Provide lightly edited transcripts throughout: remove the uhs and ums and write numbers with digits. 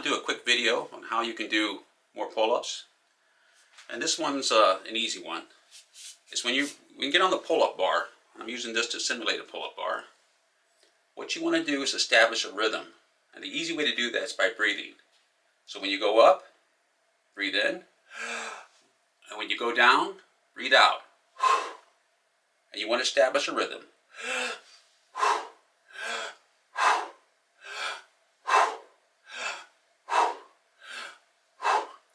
want to do a quick video on how you can do more pull-ups. And this one's an easy one. It's when you get on the pull-up bar. I'm using this to simulate a pull-up bar. What you want to do is establish a rhythm. And the easy way to do that is by breathing. So when you go up, breathe in. And when you go down, breathe out. And you want to establish a rhythm.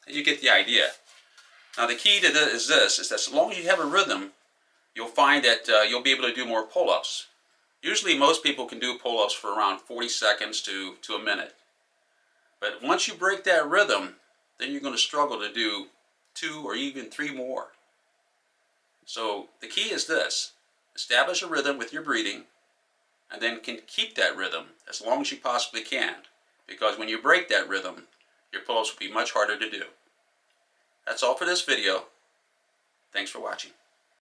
And you get the idea. Now the key to this is that as long as you have a rhythm, you'll find that you'll be able to do more pull-ups. Usually most people can do pull-ups for around 40 seconds to a minute. But once you break that rhythm, then you're going to struggle to do 2 or even 3 more. So the key is this. Establish a rhythm with your breathing, and then can keep that rhythm as long as you possibly can. Because when you break that rhythm, your pull-ups will be much harder to do. That's all for this video. Thanks for watching.